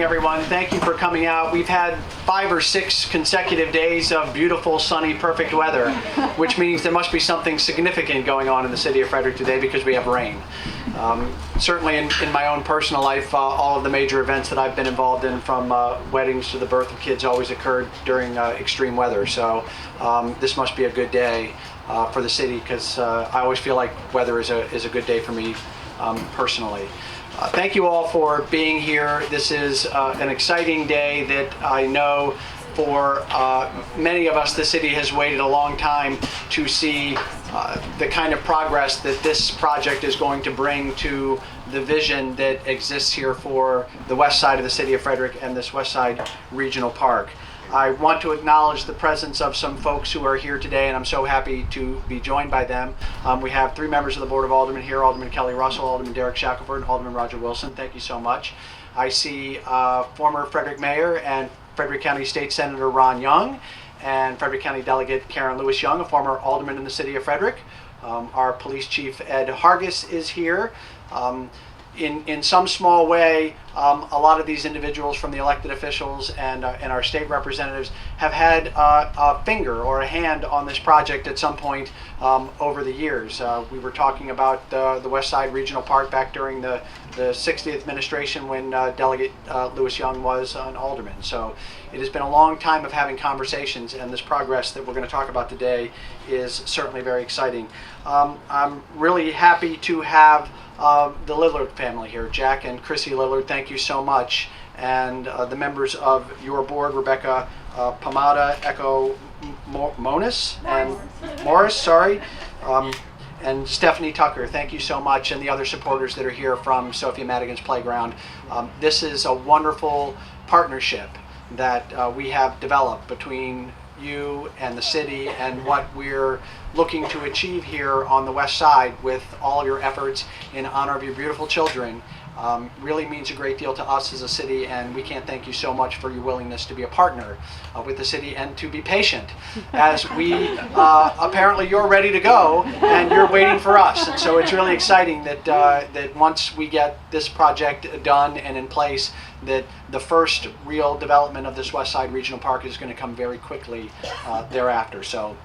everyone. Thank you for coming out. We've had 5 or 6 consecutive days of beautiful, sunny, perfect weather, which means there must be something significant going on in the city of Frederick today because we have rain. Certainly in my own personal life, all of the major events that I've been involved in, from weddings to the birth of kids, always occurred during extreme weather. So this must be a good day for the city, because I always feel like weather is a good day for me personally. Thank you all for being here. This is an exciting day that I know for many of us, the city has waited a long time to see the kind of progress that this project is going to bring to the vision that exists here for the west side of the city of Frederick and this West Side Regional Park. I want to acknowledge the presence of some folks who are here today, and I'm so happy to be joined by them. We have 3 members of the Board of Aldermen here: Alderman Kelly Russell, Alderman Derek Shackelford, and Alderman Roger Wilson. Thank you so much. I see former Frederick Mayor and Frederick County State Senator Ron Young, and Frederick County Delegate Karen Lewis Young, a former alderman in the city of Frederick. Our Police Chief Ed Hargis is here. In some small way, a lot of these individuals, from the elected officials and our state representatives, have had a finger or a hand on this project at some point over the years. We were talking about the West Side Regional Park back during the 60th administration when Delegate Lewis Young was an alderman. So it has been a long time of having conversations, and this progress that we're going to talk about today is certainly very exciting. I'm really happy to have the Lillard family here. Jack and Chrissy Lillard, thank you so much. And the members of your board, Rebecca Pomada, Echo Morris, and Stephanie Tucker, thank you so much, and the other supporters that are here from Sophia Madigan's Playground. This is a wonderful partnership that we have developed between you and the city, and what we're looking to achieve here on the west side with all of your efforts in honor of your beautiful children really means a great deal to us as a city, and we can't thank you so much for your willingness to be a partner with the city and to be patient as we apparently you're ready to go and you're waiting for us. And so it's really exciting that that once we get this project done and in place, that the first real development of this West Side Regional Park is going to come very quickly thereafter. So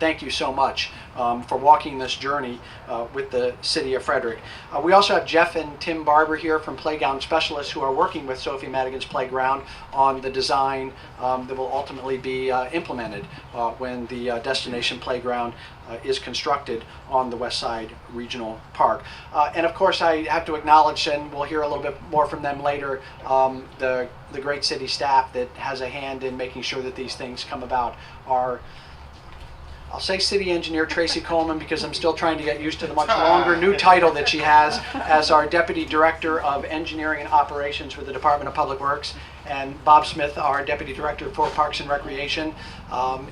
thank you so much for walking this journey with the city of Frederick. We also have Jeff and Tim Barber here from Playground Specialists, who are working with Sophia Madigan's Playground on the design that will ultimately be implemented when the destination playground is constructed on the West Side Regional Park. And of course, I have to acknowledge, and we'll hear a little bit more from them later, the great city staff that has a hand in making sure that these things come about. I'll say City Engineer Tracy Coleman, because I'm still trying to get used to the much longer new title that she has as our Deputy Director of Engineering and Operations with the Department of Public Works, and Bob Smith, our Deputy Director for Parks and Recreation,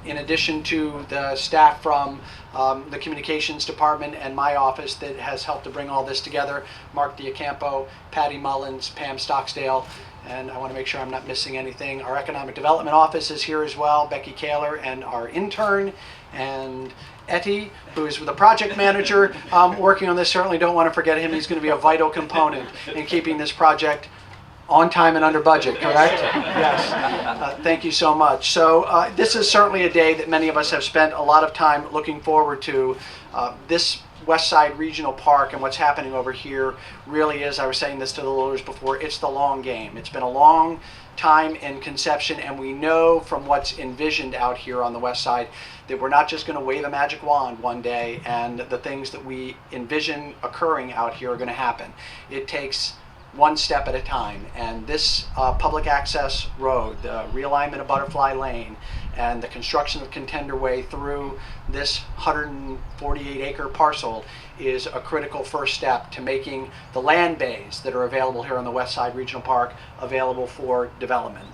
in addition to the staff from the Communications Department and my office that has helped to bring all this together: Mark Diacampo, Patty Mullins, Pam Stocksdale, and I want to make sure I'm not missing anything. Our Economic Development Office is here as well, Becky Kaler, and our intern, and Etty, who is the project manager working on this. Certainly don't want to forget him. He's going to be a vital component in keeping this project on time and under budget, correct? Yes. Thank you so much. So this is certainly a day that many of us have spent a lot of time looking forward to. This West Side Regional Park and what's happening over here really is, I was saying this to the Lillers before, it's the long game. It's been a long time in conception, and we know from what's envisioned out here on the west side that we're not just going to wave a magic wand one day and the things that we envision occurring out here are going to happen. It takes one step at a time, and this public access road, the realignment of Butterfly Lane, and the construction of Contender Way through this 148-acre parcel is a critical first step to making the land bays that are available here on the West Side Regional Park available for development.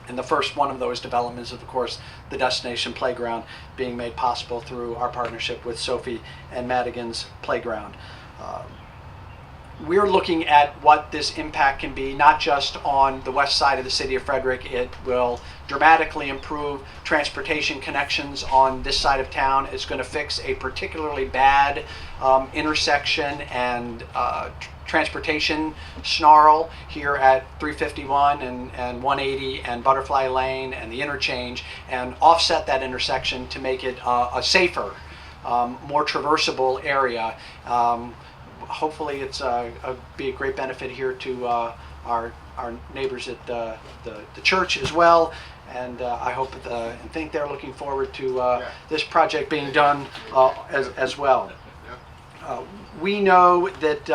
And the first one of those developments is, of course, the destination playground, being made possible through our partnership with Sophie and Madigan's Playground. We're looking at what this impact can be, not just on the west side of the city of Frederick. It will dramatically improve transportation connections on this side of town. It's going to fix a particularly bad intersection and transportation snarl here at 351 and 180 and Butterfly Lane and the interchange, and offset that intersection to make it a safer, more traversable area. Hopefully it's be a great benefit here to our neighbors at the church as well. And I hope and think they're looking forward to this project being done as well. We know that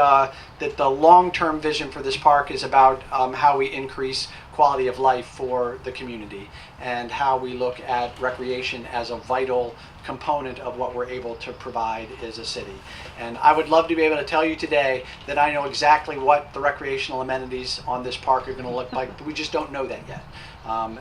that the long-term vision for this park is about how we increase quality of life for the community and how we look at recreation as a vital component of what we're able to provide as a city. And I would love to be able to tell you today that I know exactly what the recreational amenities on this park are going to look like, but we just don't know that yet.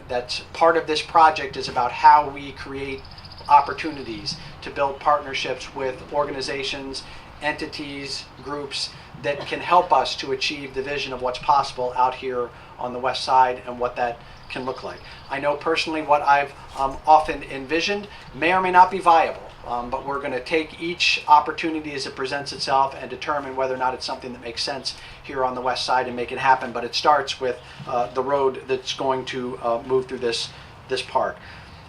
That's part of this project, is about how we create opportunities to build partnerships with organizations, entities, groups that can help us to achieve the vision of what's possible out here on the west side and what that can look like. I know personally what I've often envisioned may or may not be viable, but we're going to take each opportunity as it presents itself and determine whether or not it's something that makes sense here on the west side and make it happen. But it starts with the road that's going to move through this park.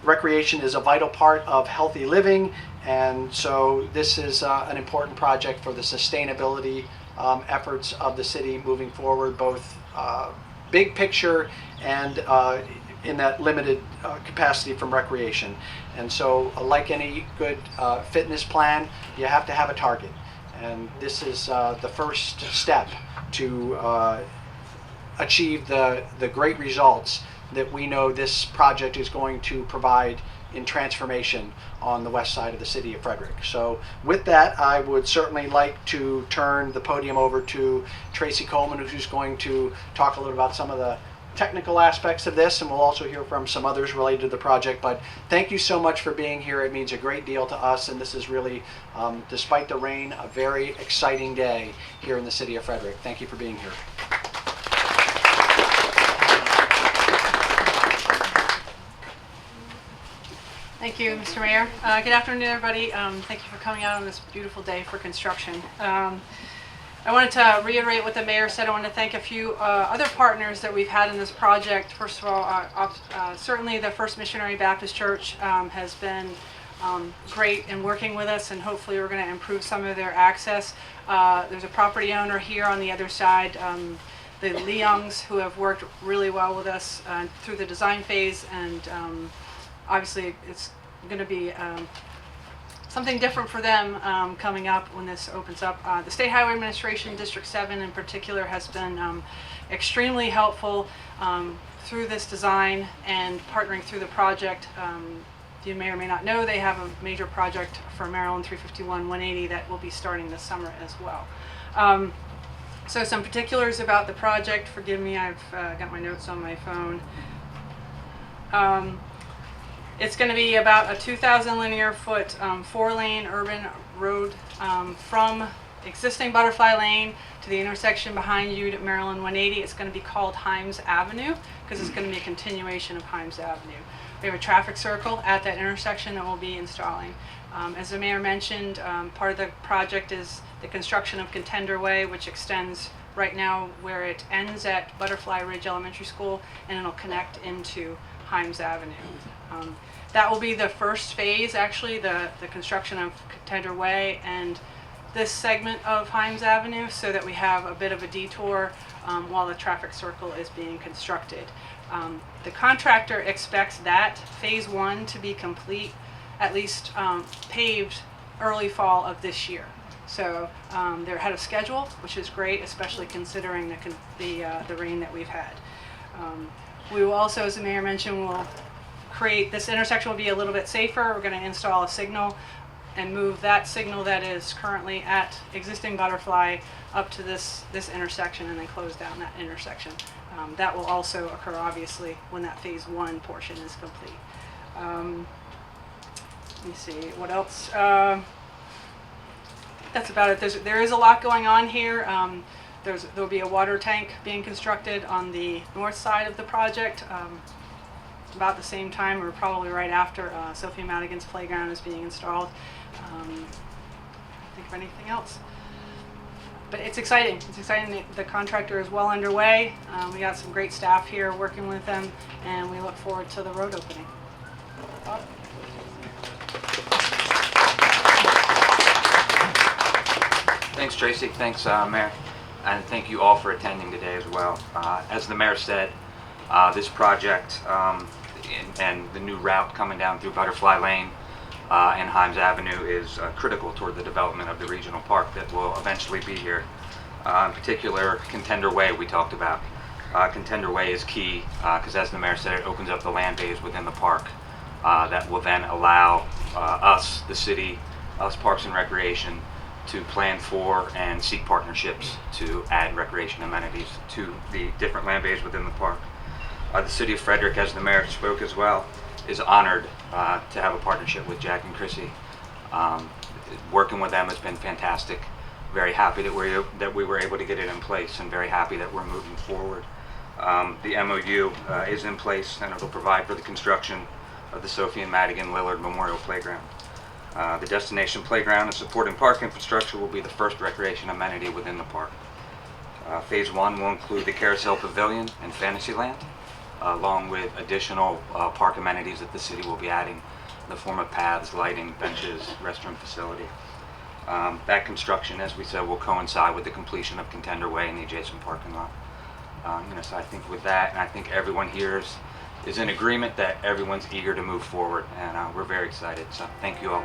Recreation is a vital part of healthy living, and so this is an important project for the sustainability efforts of the city moving forward, both big picture and in that limited capacity from recreation. And so like any good fitness plan, you have to have a target. And this is the first step to achieve the great results that we know this project is going to provide in transformation on the west side of the city of Frederick. So with that, I would certainly like to turn the podium over to Tracy Coleman, who's going to talk a little about some of the technical aspects of this, and we'll also hear from some others related to the project. But thank you so much for being here. It means a great deal to us, and this is really, despite the rain, a very exciting day here in the city of Frederick. Thank you for being here. Thank you, Mr. Mayor. Good afternoon, everybody. Thank you for coming out on this beautiful day for construction. I wanted to reiterate what the mayor said. I want to thank a few other partners that we've had in this project. First of all, certainly the First Missionary Baptist Church has been great in working with us, and hopefully we're going to improve some of their access. There's a property owner here on the other side, the Leongs, who have worked really well with us through the design phase, and obviously it's going to be something different for them coming up when this opens up. The State Highway Administration, District 7 in particular, has been extremely helpful through this design and partnering through the project. You may or may not know they have a major project for Maryland 351 180 that will be starting this summer as well. So some particulars about the project. Forgive me, I've got my notes on my phone. It's going to be about a 2,000 linear foot 4-lane urban road from existing Butterfly Lane to the intersection behind you at Maryland 180. It's going to be called Himes Avenue because it's going to be a continuation of Himes Avenue. We have a traffic circle at that intersection that we'll be installing. As the mayor mentioned, part of the project is the construction of Contender Way, which extends right now where it ends at Butterfly Ridge Elementary School, and it'll connect into Himes Avenue. That will be the first phase, actually, the construction of Contender Way and this segment of Himes Avenue, so that we have a bit of a detour while the traffic circle is being constructed. The contractor expects that phase 1 to be complete, at least paved early fall of this year. So they're ahead of schedule, which is great, especially considering the rain that we've had. We will also, as the mayor mentioned, will create, this intersection will be a little bit safer. We're going to install a signal and move that signal that is currently at existing Butterfly up to this intersection, and then close down that intersection. That will also occur, obviously, when that phase 1 portion is complete. Let me see, what else? That's about it. There is a lot going on here. There'll be a water tank being constructed on the north side of the project about the same time, or probably right after Sophia Madigan's playground is being installed. Think of anything else? But it's exciting. It's exciting. The contractor is well underway. We got some great staff here working with them, and we look forward to the road opening. Thanks, Tracy. Thanks, Mayor. And thank you all for attending today as well. As the Mayor said, this project and the new route coming down through Butterfly Lane and Himes Avenue is critical toward the development of the regional park that will eventually be here. In particular, Contender Way we talked about. Contender Way is key because, as the Mayor said, it opens up the land base within the park that will then allow us, the city, us Parks and Recreation, to plan for and seek partnerships to add recreation amenities to the different land bays within the park. The city of Frederick, as the mayor spoke as well, is honored to have a partnership with Jack and Chrissy. Working with them has been fantastic. Very happy that we were able to get it in place, and very happy that we're moving forward. The MOU is in place, and it'll provide for the construction of the Sophie and Madigan Lillard Memorial Playground. The destination playground and supporting park infrastructure will be the first recreation amenity within the park. Phase 1 will include the Carousel Pavilion and Fantasyland, along with additional park amenities that the city will be adding in the form of paths, lighting, benches, restroom facility. That construction, as we said, will coincide with the completion of Contender Way and the adjacent parking lot. So I think with that, and I think everyone here is in agreement that everyone's eager to move forward, and we're very excited. So thank you all.